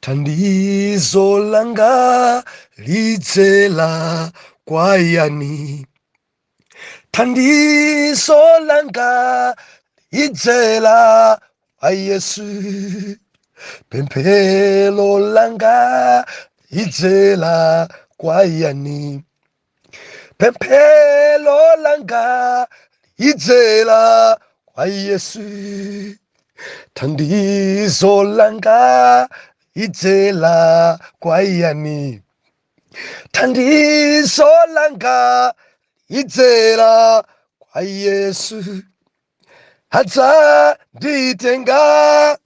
Thandizo langa lidzera kwa yani. Thandizo langa lidzera kwa Yesu. Pemphero langa lidzera kwa yani. Pemphero langa lidzera kwa Yesu. Thandizo langa lidzera kwa yani. Thandizo langa lidzera kwa Yesu. Adzanditenga,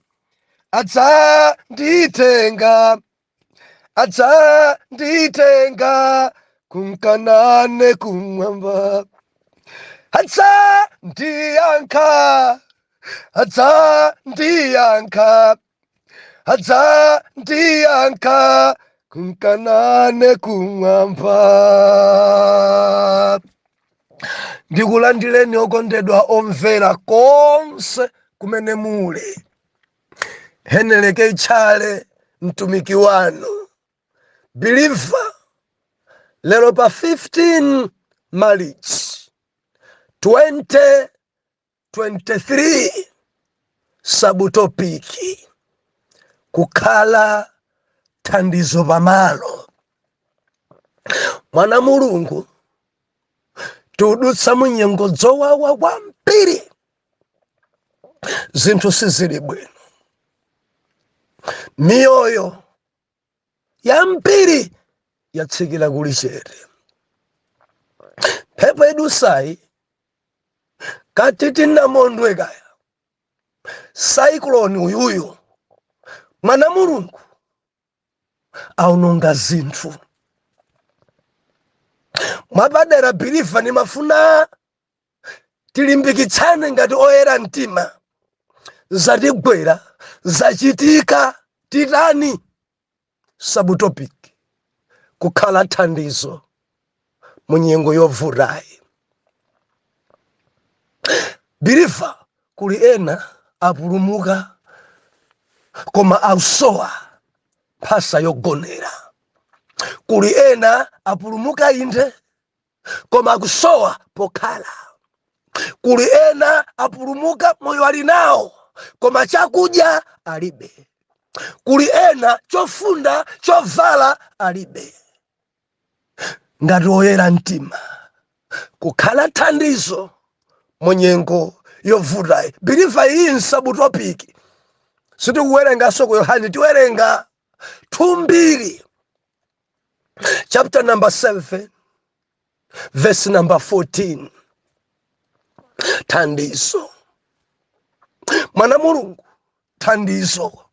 adzanditenga kunkanane kumwamba. Adzandiyankha kunkanane kumwamba. Ndikulandireni okondedwa omvera konse kumene muli. Heneleke Tchale mtumiki wanu. Believer, lero pa 15 March 2023, sabutopiki kukhala thandizo pamalo. Mwana Mulungu, tudutsa munyengo zowawa kwambiri. Zinthu sizili bwino. Miyoyo yambiri yatsikira kuli chete. Mphepo idutsayi katiti namondwe kaya. Cyclone uyuyu, mwana Mulungu, aunonga zinthu. Mwapadera believer ni mafuna tilimbikitsane ngati oyera mtima. Zatigwera, zachitika, titani. Sabutopiki kukhala thandizo munyengo yovutayi. Believer, kuli ena apulumuka koma akusowa mphasa yogonera. Kuli ena apulumuka inde koma akusowa pokhala. Kuli ena apulumuka moyo ali nawo koma chakudya alibe. Kuli ena chofunda chovala alibe. Ngati oyera mtima kukhala thandizo munyengo yovutayi. Believer iyi nsabutopiki sitikuwerenga soko Yohane, tiwerenga 2:2, chapter number 7 verse number 14. Thandizo. Mwana Mulungu, thandizo.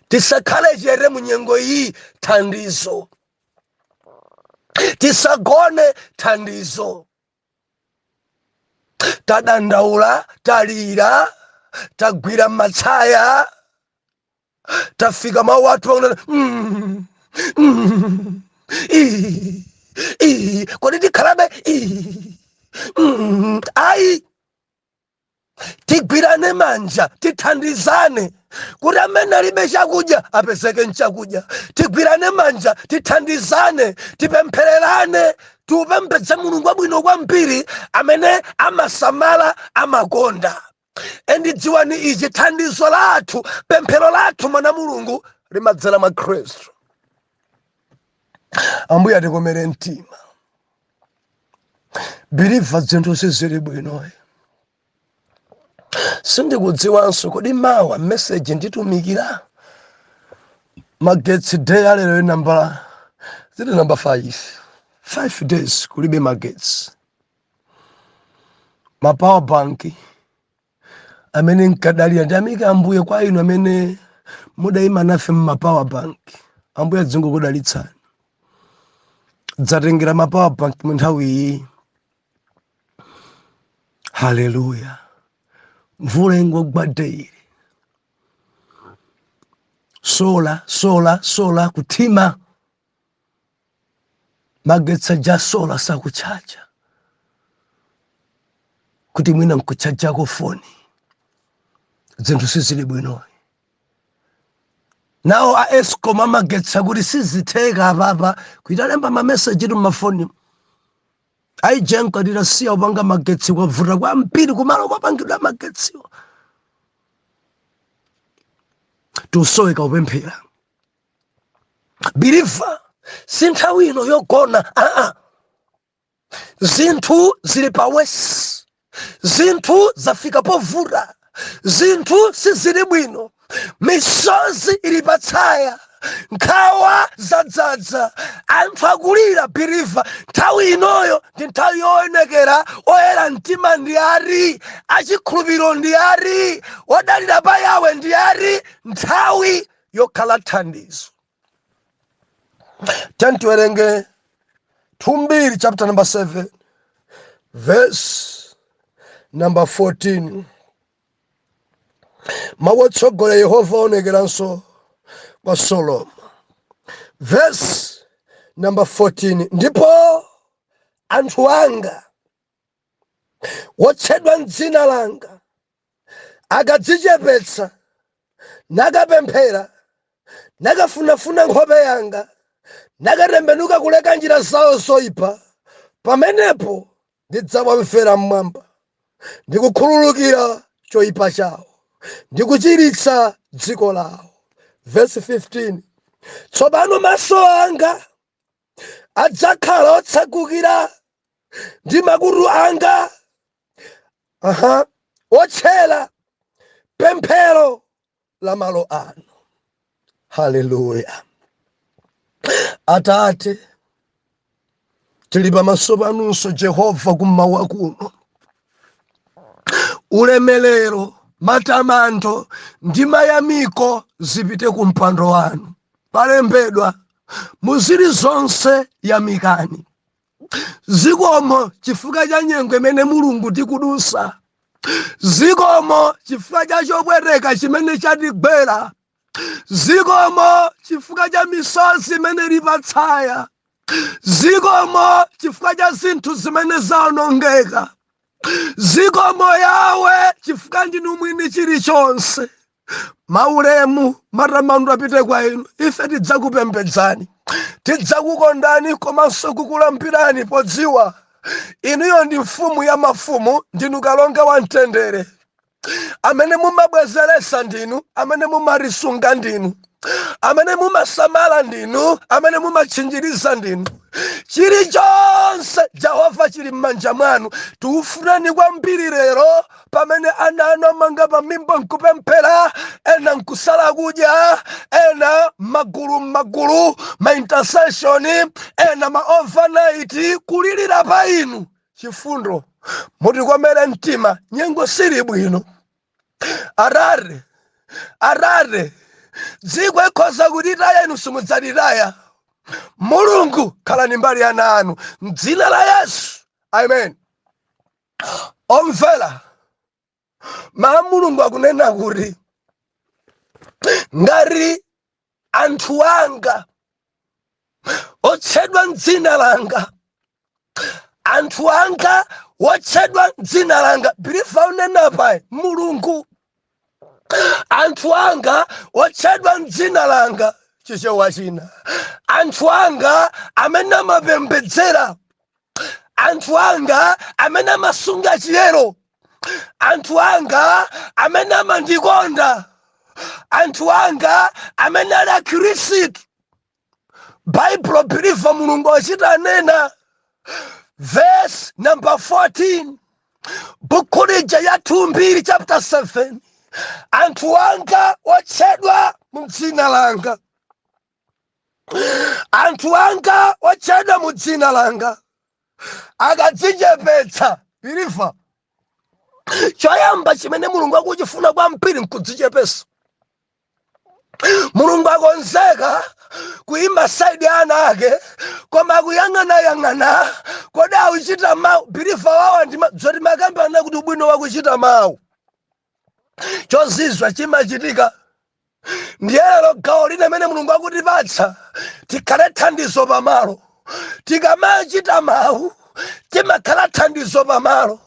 Tisakhale chete munyengo iyi, thandizo. Tisagone, thandizo. Tadandaula, talira, tagwira matsaya, tafika mawu athu kodi tikhalabe ayi. Tigwirane manja, tithandizane kuti amene alibe chakudya apezeke nchakudya. Tigwirane manja, tithandizane, tipemphererane, tupembedze Mulungu wabwino kwambiri amene amasamala, amakonda. Endidziwani ichi, thandizo lathu, pemphero lathu mwana Mulungu limadzera mwa Khristu. Ambuye atikomere mtima. Believer, zinthu sizili bwino. Sindikudziwanso kodi mawa message nditumikira magetsi day alero number 5 days kulibe magetsi. Ma power bank amene nkadalira ndiyamika Ambuye kwa inu amene mudayima nafe mma power bank. Ambuye adzingokudalitsani. Dzatengera ma power bank mu nthawi iyi. Hallelujah. Mvula ingogwa daily. Sola kutima. Magetsa ja sola sakuchacha. Kuti mwina nkuchacha ko phone. Zinthu sizili bwino. nawo a Eskom amagetsi akuti sizitheka apapa kuitalemba mameseji tu mafoni aijenka lidasiya upanga magetsi kwavuta kwambiri kumalo kwapangidwa magetsiwo tusoweka upemphera biliva sinthawi ino yogona zinthu zili pawesi, zinthu zafika povuta, zinthu sizili bwino, misozi ili patsaya, nkhawa zadzaza, anthu akulira biliva. Nthawi inoyo ndi nthawi yoonekera oyera mtima ndi ari, achikhulupiriro ndi ari, odalira pa Yawe ndi ari, nthawi yokhala thandizo. Tiwerenge 2 chapter number 7 verse number 14. Mawotsogole Yehova onekeranso kwa Solomo. Verse number 14. Ndipo anthu anga wotchedwa m'dzina langa akadzichepetsa nakapemphera nakafunafuna nkhope yanga nakatembenuka kuleka njira zawo zoyipa, pamenepo ndidzawamvera mmwamba ndikukhululukira choyipa chawo ndikuchiritsa dziko lawo. Verse 15. Tsopano maso anga adzakhala otsegukira ndi makutu anga otchera pemphero la malo ano. Haleluya. Atate, tili pamaso panunso Jehova kummawa kuno. Ulemelero, matamando ndi mayamiko zipite ku mpando wanu. Palembedwa muzili zonse yamikani. Zikomo chifukwa cha nyengo imene Mulungu tikudusa. Zikomo chifukwa cha chobwereka chimene chatigwera. Zikomo chifukwa cha misozi imene ili patsaya. Zikomo chifukwa cha zinthu zimene zaonongeka. Zikomo Yawe chifukwa ndinu mwini chilichonse. Maulemu matamando apite kwa inu. Ife tidzakupembedzani, tidzakukondani komanso kukulambirani podziwa inuyo ndi mfumu ya mafumu, ndinu kalonga wa mtendere, amene mumabwezeresa ndinu, amene mumarisunga ndinu, amene mumasamala ndinu, amene mumachinjiriza ndinu. Chilichonse Jehova chili m'manja mwanu. Tiufunani kwambiri lero pamene ana anu amanga pamimba nkupemphera, ena nkusala kudya, ena magulu ma intercession, ena ma overnight kulirira pa inu. Chifundo mutikomere mtima, nyengo sili bwino. Arare dziko ikhoza kutitaya, inu simudzatitaya. Mulungu khalani mbali ana anu m'dzina la Yesu, amen. Omvera, mawu Mulungu akunena kuti ngati anthu anga otchedwa m'dzina langa, anthu anga otchedwa m'dzina langa, biliva unena pa Mulungu, anthu anga otchedwa m'dzina langa. Chichewa china, anthu anga amene amapembedzera, anthu anga amene amasunga chiyero, anthu anga amene amandikonda, anthu anga amene ali akhristu. Bible biliva Mulungu achita nena. Verse number 14, buku lija ya 2 chapter 7. Anthu anga otchedwa m'dzina langa, anthu anga otchedwa m'dzina langa akadzichepetsa. Biliva, choyamba chimene Mulungu akuchifuna kwambiri nkudzichepetsa. Mulungu akonzeka kuimba saidi ana ake, koma kuyang'ana kodi akuchita mawu. Biliva wawa zoti makambana kuti ubwino wakuchita mawu. Chozizwa chimachitika. Ndiyelo gawo lina mene Mulungu akutipatsa tikhale thandizo pamalo. Tikamachita mawu timakhala thandizo pamalo.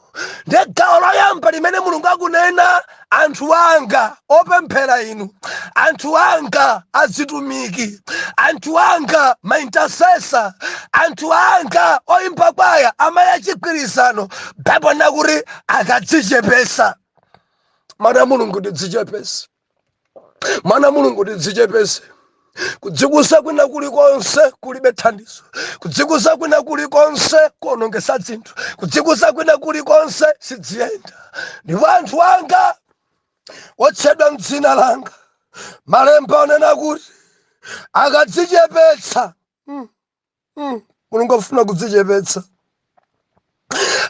gawo loyamba limene mulungu akunena anthu anga opemphera inu, anthu anga azitumiki, anthu anga maintercessor, anthu anga oyimba kwaya amayi achigwirizano. Baibulo nakuti akadzichepesa. Mana mulungu tidzichepese, mana mulungu tidzichepese. Kudzikuza kwina kulikonse kulibe thandizo, kudzikuza kwina kulikonse kuonongesa zinthu, kudzikuza kwina kulikonse sidziyenda. Ndipo anthu anga otchedwa m'dzina langa, malemba onena kuti akadzichepetsa. Mulungu afuna kudzichepetsa.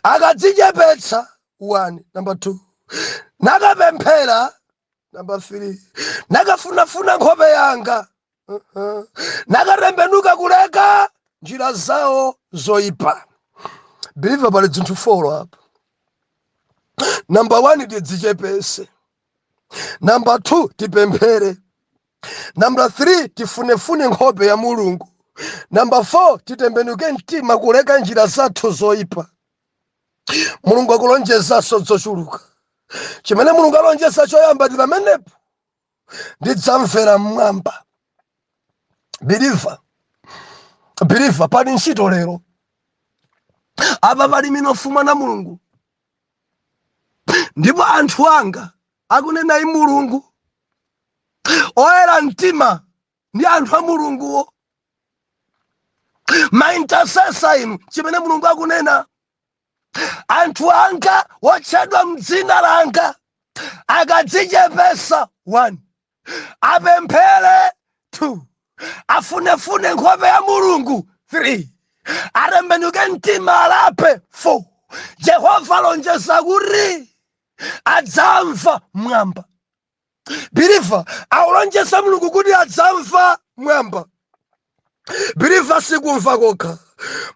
Akadzichepetsa, 1. Number 2, nakapemphera. Number 3, nakafunafuna nkhope yanga, nakatembenuka kuleka njira zawo zoyipa. Believer pali zinthu 4 apa. Number 1, tidzichepese. Number 2, tipemphere. Number 3, tifunefune nkhope ya mulungu. Number 4, titembenuke mtima kuleka njira zathu zoyipa. Mulungu akulonjezaso zochuluka. Chimene mulungu alonjeza choyamba ndi pamenepo ndidzamvera mmwamba. Believer pali ntchito lero. Apa pali minofuma na mulungu. Ndipo anthu anga akunena i mulungu oyera mtima ndi anthu a mulunguwo. Maintercessor inu, chimene mulungu akunena anthu anga otchedwa m'dzina langa akadzichepesa. 1, apemphere. 2, afunefune nkhope ya mulungu. 3, atembenuke mtima alape. 4, Yehova alonjeza kuti adzamva mwamba. Believer aulonjeza mulungu kuti adzamva mwamba. Believer sikumva kokha.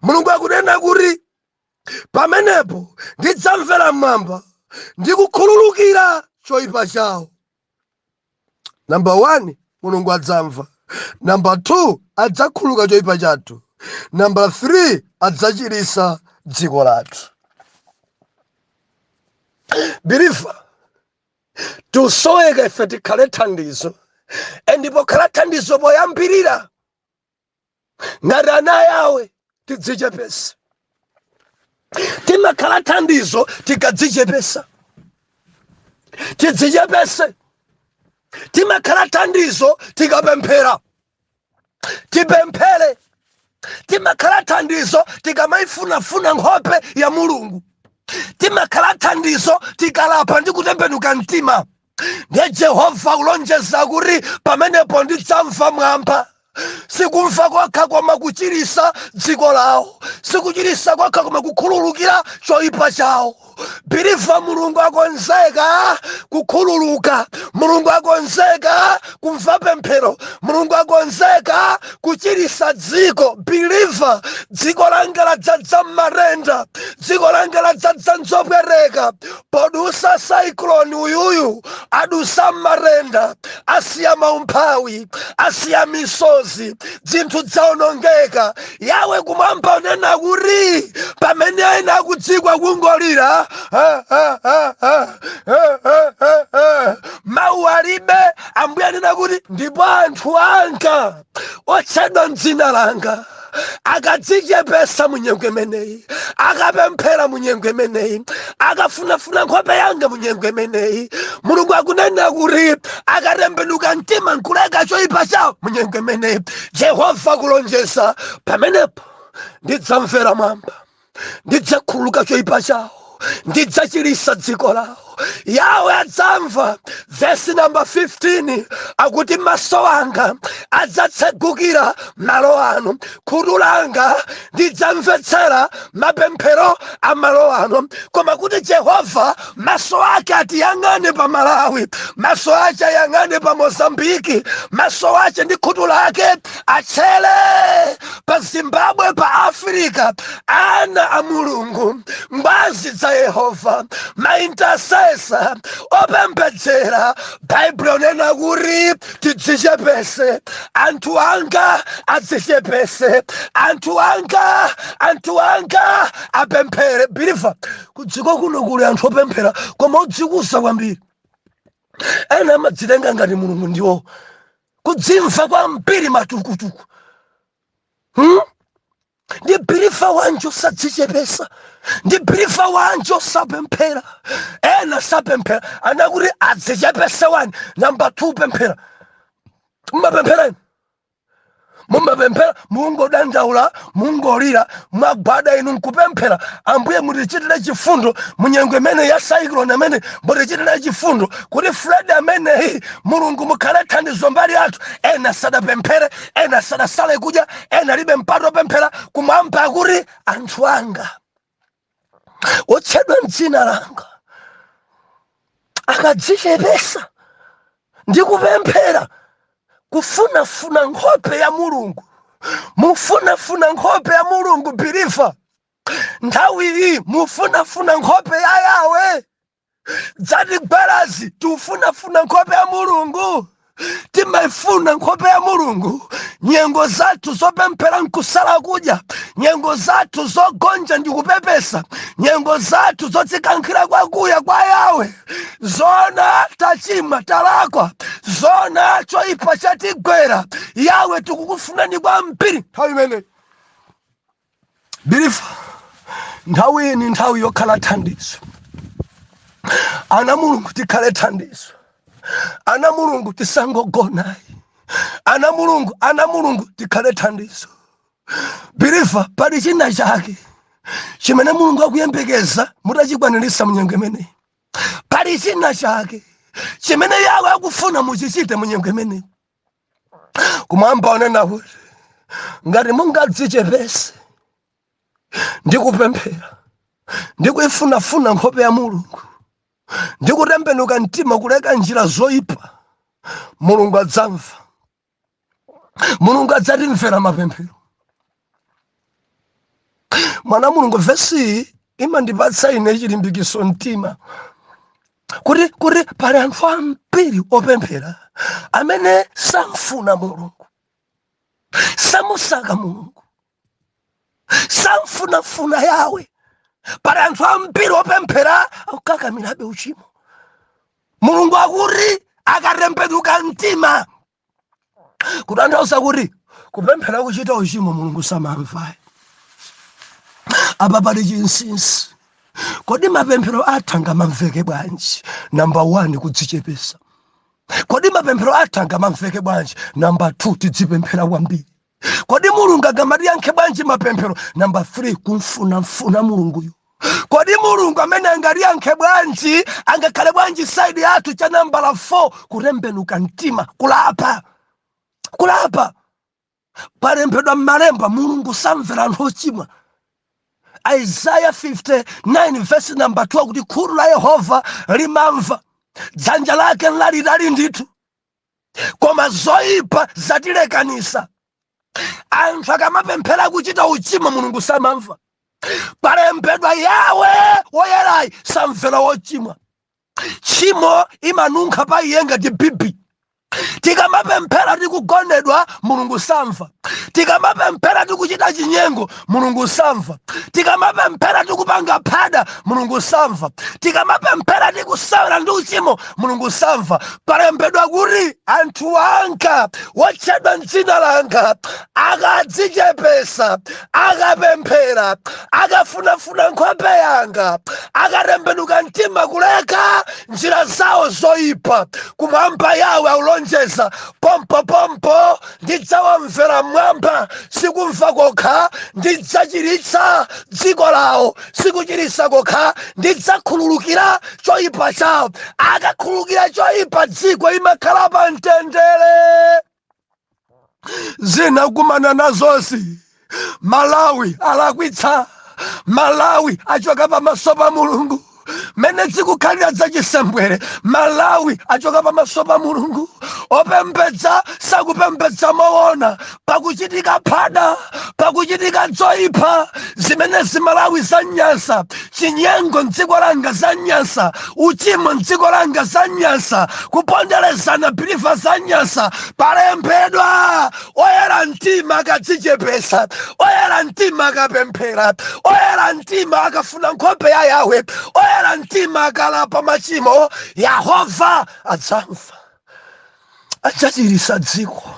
Mulungu akunena kuti pamenepo ndidzamvera mwamba ndikukhululukira choyipa chawo. Number 1, mulungu adzamva. Number 2, adzakhululuka choyipa chathu. Number 3, adzachirisa dziko lathu. Believer, tusoweka ife tikhale thandizo. Ndipo khala thandizo poyambirira ngati ana yawe tidzichepese. Timakhala thandizo tikadzichepesa. Tidzichepese. Timakhala thandizo tikapemphera. Tipemphere. Timakhala thandizo tikamayifunafuna nkhope ya mulungu. Timakhala thandizo tikalapa ndi kutembenuka mtima. Ndiye Yehova ulonjeza kuti pamenepo ndidzamva mwamba. Sikumva kwakha koma kuchirisa dziko lawo. Sikuchirisa kwakha koma kukhululukira choyipa chawo. Believer, mulungu akonzeka kukhululuka. Mulungu akonzeka kumva pemphero. Mulungu akonzeka kuchirisa dziko. Believer, dziko langa ladzaza marenda. Dziko langa ladzaza nzopwereka. Podusa cyclone uyuyu adusa marenda. Asiya maumphawi, asiya misozi, zinthu dzaonongeka. Yawe kumwamba unena kuti pamene ena kudzikwa kungolira mawu alibe. Ambuye anena kuti ndipo anthu anga otchedwa m'dzina langa akadzichepesa munyengo imeneyi, akapemphera munyengo imeneyi, akafunafuna nkhope yanga munyengo imeneyi, mulungu akunena kuti akatembenuka mtima nkuleka choyipa chawo munyengo imeneyi, Yehova kulonjeza pamenepo ndidzamvera mwamba, ndidzakhululuka choyipa chawo, ndidzachirisa dziko lawo. Yawe adzamva. Verse number 15 akuti maso anga adzatsegukira malo ano, khutu langa lidzamvetsera mapemphero a malo ano. Koma kuti Yehova maso ake atiyang'ane pa Malawi, maso ake ayang'ane pa Mozambiki, maso ake ndi khutu lake atchele pa Zimbabwe, pa Afrika. Ana a Mulungu, ngwazi za Yehova, maintercessor opembedzesa opembedzera Bible nena kuri tidzichepese anthu anga adzichepese anthu anga apemphere biliva kudziko kuno kuli anthu opemphera koma udzikusa kwambiri ena amadzitenga ngati mulungu ndiwo kudzimva kwambiri matukutuku ndi biliva wanjo sadzichepesa ndi biliva wanjo sapemphera ena sapemphera anakuti adzichepese wani namba 2 pemphera mumapemphera mungodandaula mungolira mwagwada inu nkupemphera Ambuye mutichitire chifundo munyengo imene ya cyclone amene mutichitire chifundo kuti Fred amene Mulungu mukhale thandizo mbali athu ena sadapemphere ena sadasale kudya ena libe mpata opemphera kumwamba kuti anthu anga otchedwa m'dzina langa akadzichepesa ndi kupemphera kufunafuna nkhope ya Mulungu mufunafuna nkhope ya Mulungu biliva nthawi iyi mufunafuna nkhope ya Yawe dzatigwerazi tifunafuna nkhope ya Mulungu timaifuna nkhope ya Mulungu nyengo zathu zopemphera nkusala kudya nyengo zathu zogonja ndi kupepesa nyengo zathu zodzikankhira kwakuya kwa Yawe zona tachimwa talakwa zona choipa chatigwera Yawe tikukufunani kwambiri nthawi imene biliva nthawi ni nthawi yokhala thandizo ana Mulungu tikhale thandizo ana Mulungu tisangogonayi ana Mulungu tikhale thandizo biliva pali china chake chimene Mulungu akuyembekeza mutachikwanirisa munyengo imeneyi pali china chake chimene Yawe akufuna muchichite munyengo imeneyi kumwamba onena kuti ngati mungadzichepese ndi kupemphera ndi kuifunafuna nkhope ya Mulungu ndi kutembenuka mtima kuleka njira zoyipa Mulungu adzamva Mulungu adzatimvera mapemphero mwana Mulungu vesi imandipatsa ine chilimbikiso mtima kuti pali anthu ambiri opemphera amene samfuna Mulungu samusaka Mulungu samfunafuna Yawe pali anthu ambiri opemphera akukakamirabe uchimo Mulungu akuti akatembenuka mtima kutanthauza kuti kupemphera kuchita uchimo Mulungu samamva apa pali chinsinsi kodi mapemphero athu ngamamveke bwanji namba 1 kudzichepesa kodi mapemphero athu ngamamveke bwanji namba 2 tidzipemphera kwambiri kodi Mulungu angamatiyankhe bwanji mapemphero namba 3 kumfunafuna Mulunguyo kodi Mulungu amene angatiyankhe bwanji angakhale bwanji side yathu cha namba 4 kutembenuka mtima kulapa palembedwa m'malemba Mulungu samvera anthu ochimwa Isaiah 59 verse number 2 kuti khutu la Yehova limamva dzanja lake lalitali ndithu koma zoyipa zatilekanisa anthu akamapemphera kuchita uchimo Mulungu samamva palembedwa Yawe woyerayi samvera wochimwa chimo imanunkha pa iye ngati bibi tikamapemphera tikugonedwa Mulungu samva tikamapemphera tikuchita chinyengo Mulungu samva tikamapemphera tikupanga phada Mulungu samva tikamapemphera tikusawira ndi uchimo Mulungu samva palembedwa kuti anthu anga otchedwa m'dzina langa akadzichepesa akapemphera akafunafuna nkhope yanga akatembenuka mtima kuleka njira zawo zoyipa kumwamba Yawe aulonjeza pompo ndidzawamvera mwamba sikumva kokha ndidzachiritsa dziko lawo sikuchiritsa kokha ndidzakhululukira choyipa chawo akakhululukira choyipa dziko imakhala pa mtendere zina kumana nazosi Malawi alakwitsa Malawi achoka pamaso pa Mulungu mene zikukhalira zachisembwere Malawi achoka pamaso pa Mulungu opembedza sakupembedza moona pakuchitika phada pakuchitika zoyipa zimene Malawi zanyasa chinyengo mdziko langa zanyasa uchimo mdziko langa zanyasa kuponderezana biliva zanyasa palembedwa oyera mtima akadzichepesa oyera mtima akapemphera oyera mtima akafuna nkhope ya Yahwe oyera mtima akalapa machimo Yehova adzamva adzachirisa dziko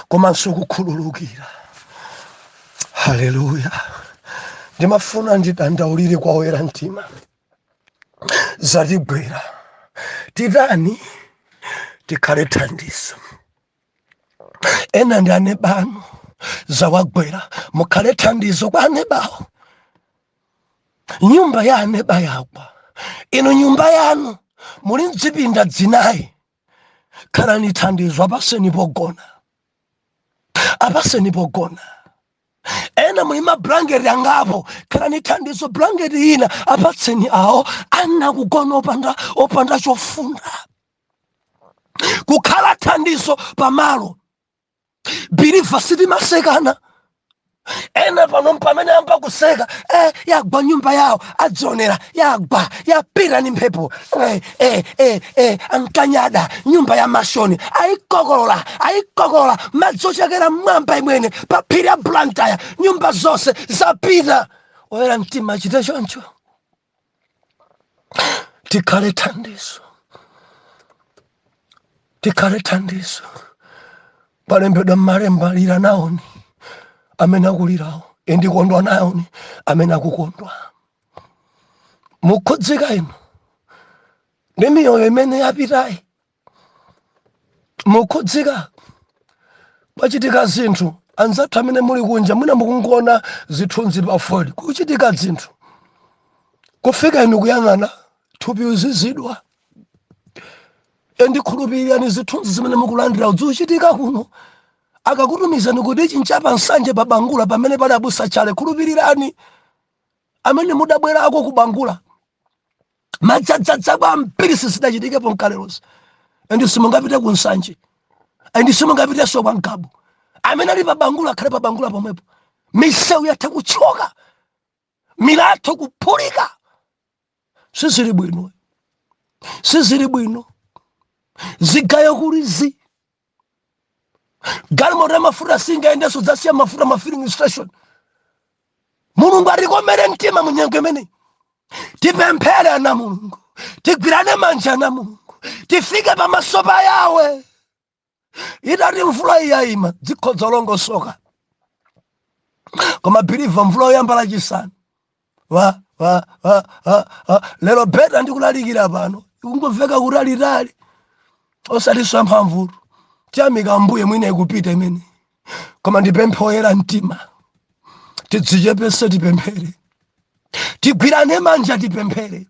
komanso kukhululukira. Haleluya. Ndimafuna ndidandaulire kwa oyera mtima zatigwera titani tikhale thandizo. Ena ndi anebanu zawagwera mukhale thandizo kwa anebawo. Nyumba ya aneba yagwa ino nyumba yanu muli mzipinda dzinayi khalani thandizo apaseni pogona apaseni pogona. Ena muli mablangeti angapo khalani thandizo blangeti ina apatseni awo ana kugona opanda chofunda kukhala thandizo pamalo biliva sitimasekana. Ena pano pamene amba kuseka yagwa nyumba yawo adzionera yagwa yapita ni mphepo ankanyada nyumba ya mashoni ayikokolola madzi ochokera mmwamba imwene pa phiri ya Blantyre nyumba zonse zapita. Oyera mtima achite choncho tikhale thandizo tikhale thandizo. Palembedwa m'malemba lira naoni amene akulirawo ndikondwa naoni amene akukondwa. Mukhudzika inu ndi miyoyo imene yapitayi mukhudzika pachitika zinthu anzathu amene muli kunja mwina mukungoona zithunzi pa foni kuchitika zinthu kufika inu kuyang'ana thupi uzizidwa ndikhulupirani zithunzi zimene mukulandira uzichitika kuno akakutumizani kuti chinchapa nsanje pa Bangula pamene pali abusa Tchale khulupirirani amene mudabwerako ku Bangula madzadzadza ambiri sidachitikepo mkalerosi ndi simungapite ku nsanje ndi simungapitenso kwa Nkabu amene ali pa Bangula akhale pa Bangula pomwepo. Misewu yatha kuchoka milatho kuphulika sizili bwino zigayo kulizi galimoto ya mafuta singayendenso zasiya mafuta ma filling station. Mulungu atikomere mtima munyengo imene tipemphere ana Mulungu tigwirane manja ana Mulungu tifike pamaso pa Yahwe itati mvula iyayima dzikhoza longosoka koma biliva mvula yoyamba lachisanu lero beta ndikulalikira pano ikungomveka kutalitali osatiso mphamvutu tiyamika mbuye mwine kupita imene koma ndipemphe oyera mtima tidzichepese tipemphere tigwirane manja tipemphere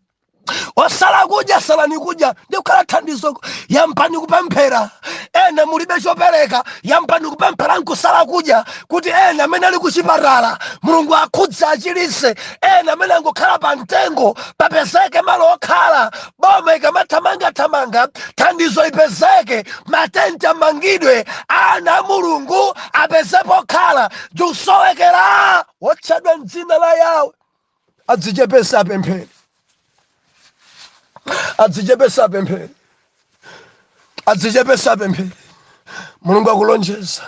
osala kudya salani kudya ndikukhala thandizo yambani kupemphera. Ena mulibe chopereka yambani kupemphera nkusala kudya kuti ena amene ali kuchipatala Mulungu akhudze achilise. Ena amene angokhala pa mtengo papezeke malo okhala boma ikamathamanga thandizo ipezeke matenti amangidwe ana Mulungu apezepo okhala jusowekera wotchedwa m'dzina la Yahwe adzichepese apemphere adzichepese apemphere. Mulungu akulonjeza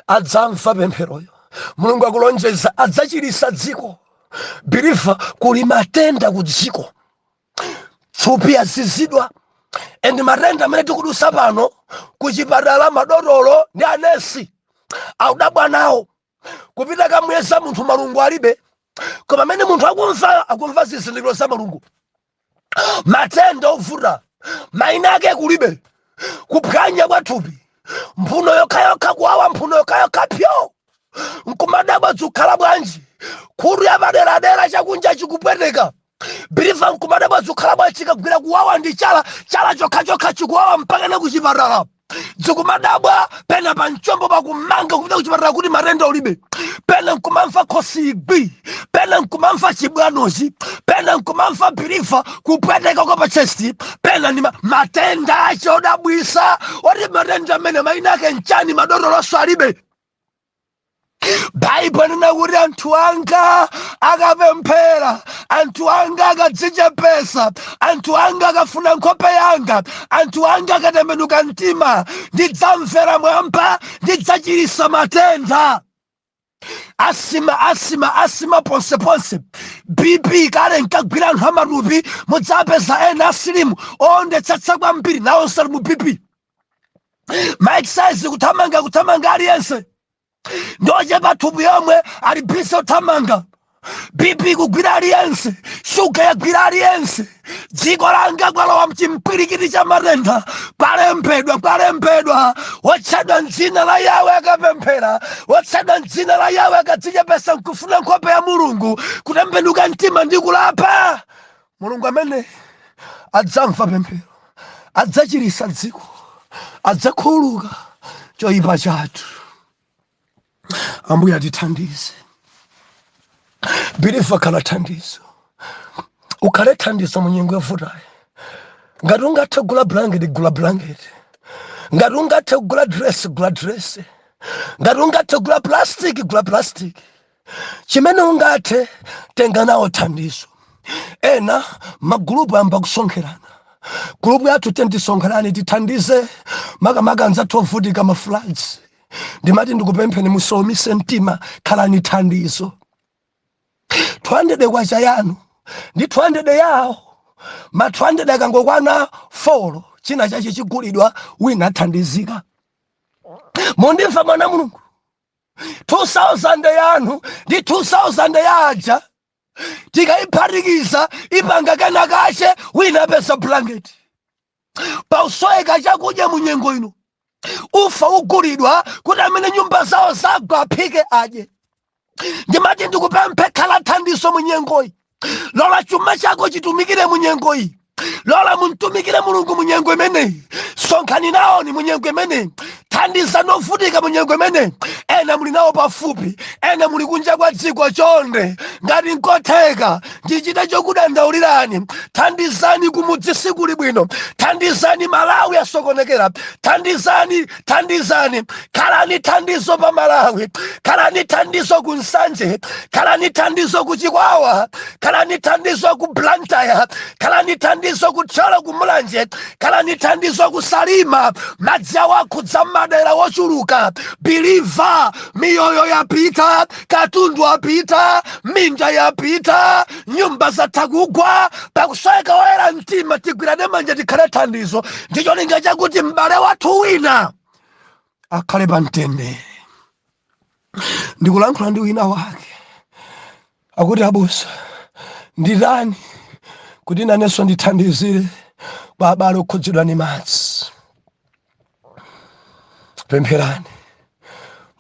adzamva pempheroyo. Mulungu akulonjeza adzachirisa dziko. Biliva kuli matenda ku dziko thupi azizidwa ndi matenda amene tikudusa pano kuchipatala madotolo ndi anesi audabwa nawo kupita kamuyesa munthu malungu alibe koma amene munthu akumva zizindikiro za malungu matenda ovuta maina ake kulibe kuphwanya kwa thupi mphuno yokhayokha kuwawa mphuno yokhayokha pyo nkumadabwa dzukhala bwanji khuru ya maderadera chakunja chikupweteka biliva nkumadabwa dzukhala bwanji chikagwira kuwawa ndi chala chokha chikuwawa mpaka na kuchipatala dzikumadabwa pena panchombo pakumanga kupita kuchipatala kuti matenda ulibe, pena nkumamva khosi igwi, pena nkumamva chibwanochi, pena nkumamva bilifa kupweteka kwa pa chesti, pena ni matenda achodabwisa oti matenda amene maina ake nchani madotoloso alibe. Bible linakuti anthu anga akapemphera, anthu anga akadzichepesa, anthu anga akafuna nkhope yanga, anthu anga akatembenuka mtima, ndidzamvera mwamba, ndidzachirisa matenda. Asima ponseponse, BP kale nkagwira anthu amatupi, mudzapeza ena asilimu ondetsatsa kwambiri nawo sali mu BP. Maexercise kutamanga aliyense, ndoje pathupi yomwe ali bisi othamanga, BP kugwira aliyense, shuga yagwira aliyense, dziko langa kwalowa mchimpwirikiti cha matenda. Kwalembedwa wotchedwa m'dzina la Yawe akapemphera, wotchedwa m'dzina la Yawe akadzichepesa nkufuna nkhope ya Mulungu, kutembenuka mtima ndi kulapa, Mulungu amene adzamva pemphero, adzachirisa dziko, adzakhululuka choyipa chathu. Ambuye atithandize. Bilifa khala thandizo, ukhale thandizo munyengo yovutayi. Ngati ungathe kugula blanket, gula blanket. Ngati ungathe kugula dress, gula dress. Ngati ungathe kugula plastic, gula plastic. Chimene ungathe tenga nawo thandizo. Ena magulupu amba kusonkherana, gulupu yathu tisonkherane tithandize makamaka anzathu ovutika ma floods. Ndimati ndikupempheni musomise mtima, khalani thandizo. 200 kwacha yanu ndi 200 yawo, ma 200 akangokwana 4 china chache chigulidwa, wina athandizika. Mundimva mwana Mulungu? 2000 yanu ndi 2000 yaja tikayiphatikiza ipanga kena kache, wina apeza blanket. Pausoeka chakudya munyengo ino, ufa ugulidwa kuti amene nyumba zawo zagwa aphike adye. Ndimati ndikupemphe khala thandizo munyengoyi. Lola chuma chako chitumikire munyengoyi. Lola muntumikire Mulungu munyengo imeneyi. Sonkhani nawo ni munyengo imeneyi. Thandiza novutika munyengo imeneyi. Ena muli nawo pafupi, ena muli kunja kwa dziko chonde. Ngati nkotheka ndichita chokudandaulirani, thandizani kumudzi siku libwino, thandizani Malawi asokonekera, thandizani. Khalani thandizo pa Malawi, khalani thandizo ku Nsanje, khalani thandizo ku Chikwawa, khalani thandizo ku Blantyre, khalani thandizo ku Tchale ku Mulanje, khalani thandizo ku Salima. Madzi awo akhudza madera wochuluka. Biliva, miyoyo yapita, katundu apita, minja yapita, nyumba zatha kugwa. Pakusoeka oyera mtima tigwirane manja tikhale thandizo. Ndicho linga chakuti m'bale wathu wina akhale pamtendere. Ndikulankhula ndi wina wake akuti, abusa nditani kuti nanenso ndithandizire kwa abale okhudzidwa ni madzi. Pempherani,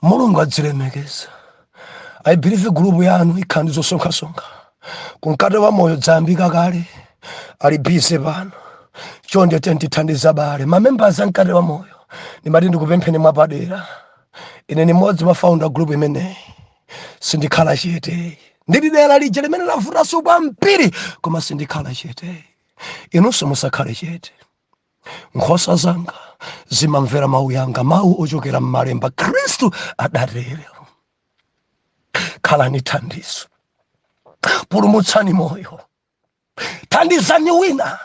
Mulungu adzilemekeza. I believe group yanu ikhandi zosonkha kunkate wa moyo dzambika kale ali busy pano, chonde tentithandiza abale mamembers ankate wa moyo. Ndimati ndikupempheni mwapadera, ine ni mmodzi wa founder group imeneyi, sindikhala chete. Ndili dera lija limene lavutanso kwambiri, koma sindikhala chete. Inunso musakhale chete. Nkhosa zanga zimamvera mawu yanga, mawu ochokera m'malemba. Khristu adatero. Khalani thandizo, pulumutsani moyo, thandizani wina.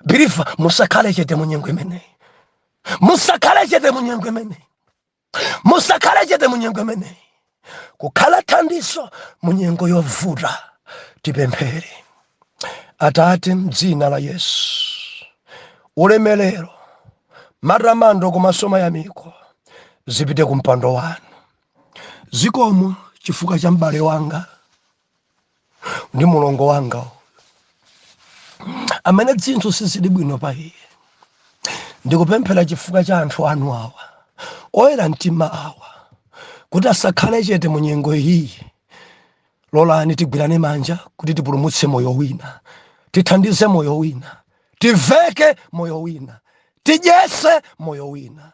Bilifa, musakhale chete munyengo imeneyi. Musakhale chete munyengo imeneyi. Musakhale chete munyengo imeneyi. Kukhala thandizo munyengo yovuta. Tipemphere. Atate, m'dzina la Yesu, ulemelero, matamando kumasoma yamiko zipite kumpando wanu. Zikomo chifukwa cha m'bale wanga ndi mulongo wanga amene zinthu sizili bwino pa iye. Ndikupemphera chifukwa cha anthu anu awa oyera mtima awa kuti asakhale chete munyengo iyi. Lolani tigwirane manja kuti tipulumutse moyo wina, tithandize moyo wina, tiveke moyo wina, tijese moyo wina.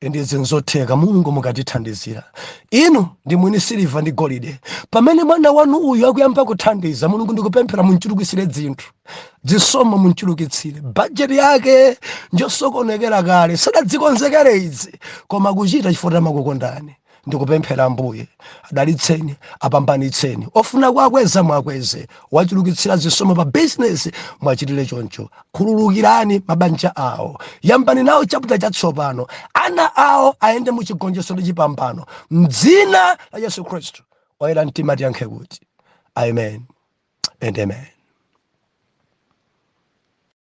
Ndizi nzotheka Mulungu mukatithandizira. Inu ndi mwini siliva ndi golide. Pamene mwana wanu uyu akuyamba kuthandiza, Mulungu ndikupemphera munchulukitsire zinthu. Zisomo munchulukitsire. Budget yake njosokonekera kale, sadadzikonzekere izi, koma kuchita chifukwa makukondani. Ndikupemphera Ambuye adalitseni, apambanitseni. Ofuna kwakweza mwakweze, wachulukitsira zisomo pa business mwachitire choncho. Khululukirani mabanja awo, yambani nawo chapter chatsopano, ana awo aende muchigonjetso ndi chipambano, m'dzina la Yesu Khristu oyera mtima tiyankhe kuti amen and amen.